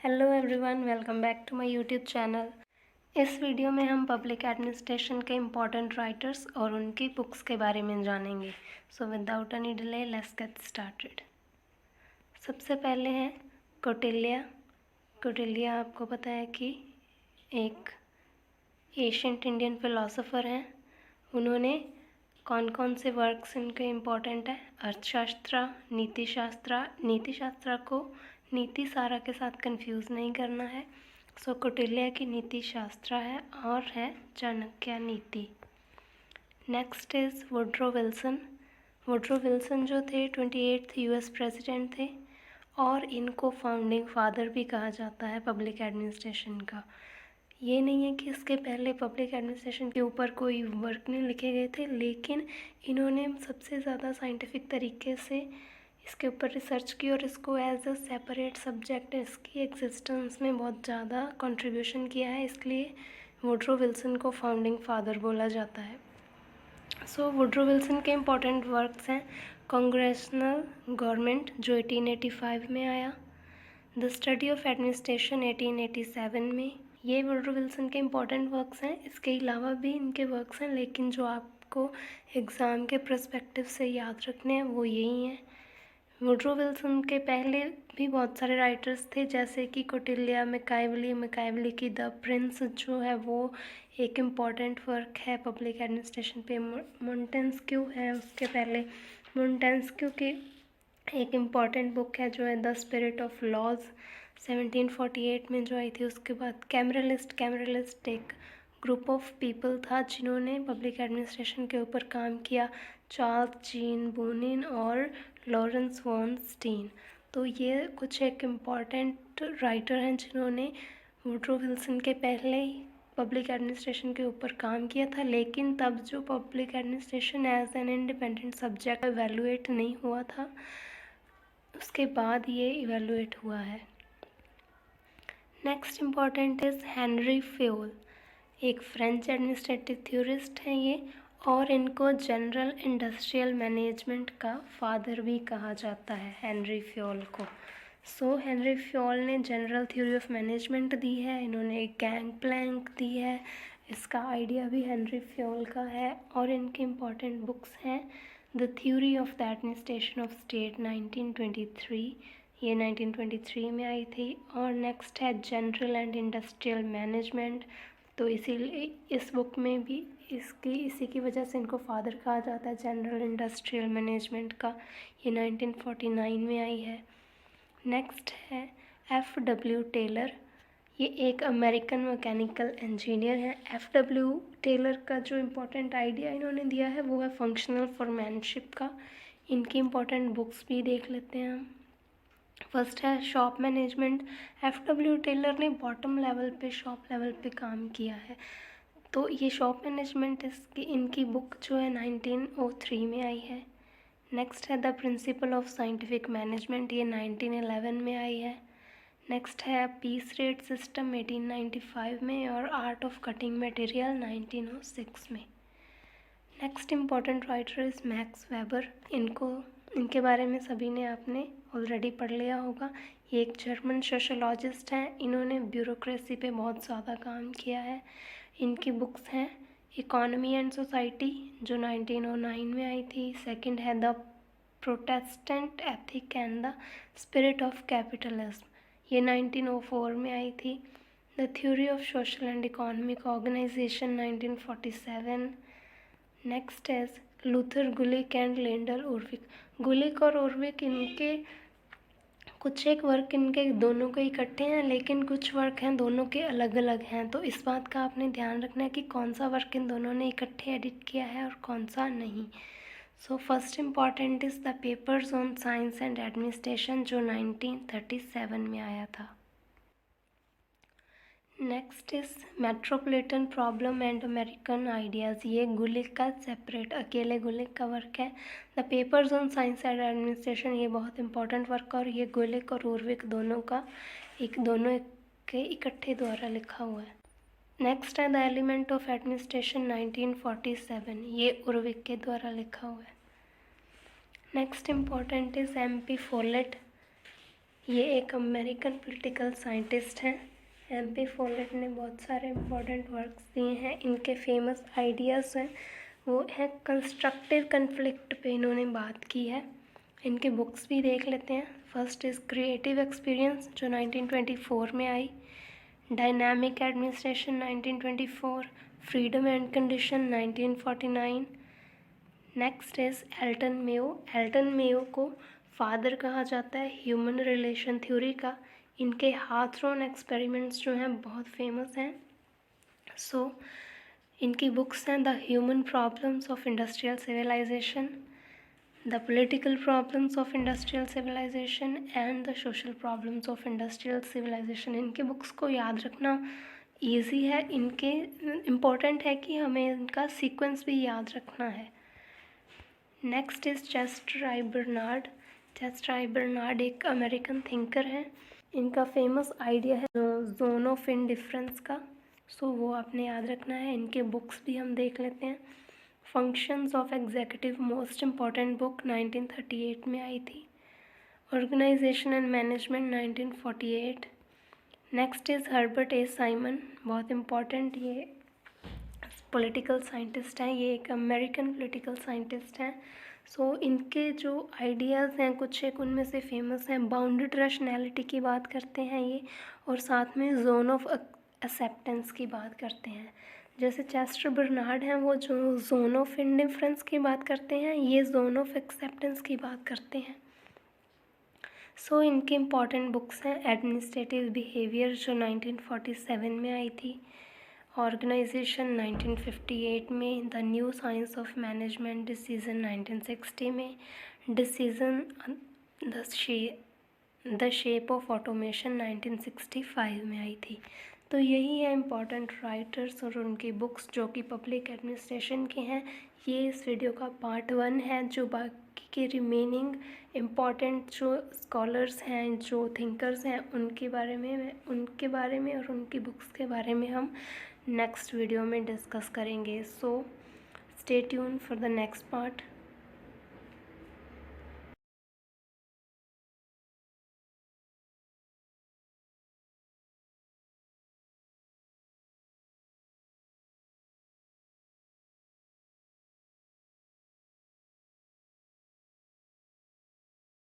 Hello everyone, welcome back to my YouTube channel. इस video में हम पब्लिक एडमिनिस्ट्रेशन के इम्पॉर्टेंट राइटर्स और उनकी बुक्स के बारे में जानेंगे। So without any delay let's get started. सबसे पहले हैं कौटिल्य। कौटिल्य आपको पता है कि एक एशियंट इंडियन फिलोसोफर हैं। उन्होंने कौन कौन से वर्क्स इनके इम्पॉर्टेंट है? अर्थशास्त्र, नीतिशास्त्र। नीतिशास्त्र को नीति सारा के साथ कंफ्यूज नहीं करना है। सो कौटिल्य की नीति शास्त्र है और है चाणक्य नीति। Next is Woodrow Wilson. Woodrow Wilson जो थे 28th यूएस प्रेसिडेंट थे और इनको फाउंडिंग फादर भी कहा जाता है पब्लिक एडमिनिस्ट्रेशन का। ये नहीं है कि इसके पहले पब्लिक एडमिनिस्ट्रेशन के ऊपर कोई वर्क नहीं लिखे गए थे, लेकिन इन्होंने सबसे ज़्यादा साइंटिफिक तरीके से इसके ऊपर रिसर्च की और इसको एज अ सेपरेट सब्जेक्ट इसकी एग्जिस्टेंस में बहुत ज़्यादा कंट्रीब्यूशन किया है, इसलिए वुड्रो विल्सन को फाउंडिंग फादर बोला जाता है। सो वुड्रो विल्सन के इम्पॉर्टेंट वर्क्स हैं कांग्रेशनल गवर्नमेंट जो 1885 में आया, द स्टडी ऑफ एडमिनिस्ट्रेशन 1887 में। ये वुड्रो विल्सन के इम्पॉर्टेंट वर्क्स हैं। इसके अलावा भी इनके वर्क्स हैं, लेकिन जो आपको एग्ज़ाम के पर्सपेक्टिव से याद रखने हैं वो यही हैं। वुड्रो विल्सन के पहले भी बहुत सारे राइटर्स थे, जैसे कि कौटिल्य, मैकाइवली की द प्रिंस जो है वो एक इम्पॉर्टेंट वर्क है पब्लिक एडमिनिस्ट्रेशन पे। मोंटेस्क्यू है उसके पहले। मोंटेस्क्यू की एक इम्पॉर्टेंट बुक है जो है द स्पिरिट ऑफ लॉज 1748 में जो आई थी। उसके बाद कैमरलिस्ट एक ग्रुप ऑफ पीपल था जिन्होंने पब्लिक एडमिनिस्ट्रेशन के ऊपर काम किया, चार्ल्स जीन बूनिन और लॉरेंस वॉन स्टीन। तो ये कुछ एक इम्पॉर्टेंट राइटर हैं जिन्होंने वुड्रो विल्सन के पहले ही पब्लिक एडमिनिस्ट्रेशन के ऊपर काम किया था, लेकिन तब जो public administration as an independent subject evaluate नहीं हुआ था, उसके बाद ये इवेलुएट हुआ है। Next important is Henri Fayol. एक फ्रेंच एडमिनिस्ट्रेटिव थ्योरिस्ट हैं ये, और इनको जनरल इंडस्ट्रियल मैनेजमेंट का फादर भी कहा जाता है हेनरी फ्योल को। सो हेनरी फ्योल ने जनरल थ्योरी ऑफ मैनेजमेंट दी है, इन्होंने एक गैंग प्लैंक दी है, इसका आइडिया भी हेनरी फ्योल का है। और इनके इम्पॉर्टेंट बुक्स हैं the theory of the administration of state 1923, ये 1923 में आई थी। और नेक्स्ट है जनरल एंड इंडस्ट्रियल मैनेजमेंट, तो इसीलिए इस बुक में भी इसी की वजह से इनको फादर कहा जाता है जनरल इंडस्ट्रियल मैनेजमेंट का। ये 1949 में आई है। नेक्स्ट है F.W. टेलर। ये एक अमेरिकन मैकेनिकल इंजीनियर हैं। F.W. टेलर का जो इम्पोर्टेंट आइडिया इन्होंने दिया है वो है फंक्शनल फॉरमैनशिप का। इनकी इम्पोर्टेंट बुक्स भी देख लेते हैं हम। फर्स्ट है शॉप मैनेजमेंट। F.W. टेलर ने बॉटम लेवल पे, शॉप लेवल पे काम किया है, तो ये शॉप मैनेजमेंट इनकी बुक जो है 1903 में आई है। नेक्स्ट है the principle of scientific management, ये 1911 में आई है। नेक्स्ट है पीस रेट सिस्टम 1895 में, और आर्ट ऑफ कटिंग मटेरियल 1906 में। Next important writer is max weber. इनके बारे में सभी ने आपने ऑलरेडी पढ़ लिया होगा। ये एक जर्मन सोशोलॉजिस्ट हैं, इन्होंने ब्यूरोक्रेसी पे बहुत ज़्यादा काम किया है। इनकी बुक्स हैं इकोनॉमी एंड सोसाइटी जो 1909 में आई थी। सेकंड है the Protestant ethic and the spirit of capitalism, ये 1904 में आई थी। The theory of social and economic organisation 1947। Next is Luther Gulick and Lyndall Urwick. Gulick और उर्विक इनके कुछ एक वर्क इनके दोनों के इकट्ठे हैं, लेकिन कुछ वर्क हैं दोनों के अलग अलग हैं, तो इस बात का आपने ध्यान रखना है कि कौन सा वर्क इन दोनों ने इकट्ठे एडिट किया है और कौन सा नहीं। So first important is the papers on science and administration जो 1937 में आया था। Next is metropolitan problem and American ideas, ये गुलिक का सेपरेट अकेले गुलिक का वर्क है। The papers on science and administration, ये बहुत इंपॉर्टेंट वर्क, और ये गुलिक और उर्विक दोनों के इकट्ठे द्वारा लिखा हुआ है। नेक्स्ट है द एलिमेंट ऑफ एडमिनिस्ट्रेशन 1947, ये उर्विक के द्वारा लिखा हुआ है। Next important is MP folate. ये एक अमेरिकन पॉलिटिकल साइंटिस्ट हैं। MP फोलेट ने बहुत सारे इम्पोर्टेंट वर्क्स दिए हैं। इनके फेमस आइडियाज़ हैं वो है कंस्ट्रक्टिव कन्फ्लिक्ट पे इन्होंने बात की है। इनके बुक्स भी देख लेते हैं। फर्स्ट इज़ क्रिएटिव एक्सपीरियंस जो 1924 में आई, dynamic administration 1924, freedom and condition 1949। Next is Elton Mayo. Elton Mayo को फादर कहा जाता है ह्यूमन रिलेशन थ्योरी का। इनके हाथरॉन एक्सपेरिमेंट्स जो हैं बहुत फेमस हैं। इनकी बुक्स हैं the human problems of industrial civilisation, the political problems of industrial civilisation and the social problems of industrial civilisation. इनके बुक्स को याद रखना ईजी है। इनके इम्पोर्टेंट है कि हमें इनका सीक्वेंस भी याद रखना है। Next is Chester I Bernard. Chester I Bernard एक अमेरिकन थिंकर हैं। इनका फेमस आइडिया है जोन ऑफ इंडिफरेंस का, वो आपने याद रखना है। इनके बुक्स भी हम देख लेते हैं। Functions of executive most important book 1938 में आई थी। Organisation and management 1948। Next is Herbert A Simon, बहुत इम्पॉर्टेंट ये पॉलिटिकल साइंटिस्ट हैं। ये एक अमेरिकन पॉलिटिकल साइंटिस्ट हैं। इनके जो आइडियाज़ हैं कुछ एक उनमें से फेमस हैं। बाउंडेड रैशनैलिटी की बात करते हैं ये, और साथ में जोन ऑफ एक्सेप्टेंस की बात करते हैं। जैसे चेस्टर बर्नार्ड हैं वो जो जोन ऑफ इंडिफरेंस की बात करते हैं, ये जोन ऑफ एक्सेप्टेंस की बात करते हैं। इनके इम्पॉर्टेंट बुक्स हैं एडमिनिस्ट्रेटिव बिहेवियर जो 1947 में आई थी, ऑर्गेनाइजेशन 1958 में, the new science of management decision 1960 में, decision the shape of automation 1965 में आई थी। यही है इम्पॉर्टेंट राइटर्स और उनकी बुक्स जो कि पब्लिक एडमिनिस्ट्रेशन के हैं। ये इस वीडियो का पार्ट 1 है। जो बाकी के रिमेनिंग इम्पॉर्टेंट जो स्कॉलर्स हैं, जो थिंकर्स हैं, उनके बारे में और उनकी बुक्स के बारे में हम नेक्स्ट वीडियो में डिस्कस करेंगे। Stay tune for the next part.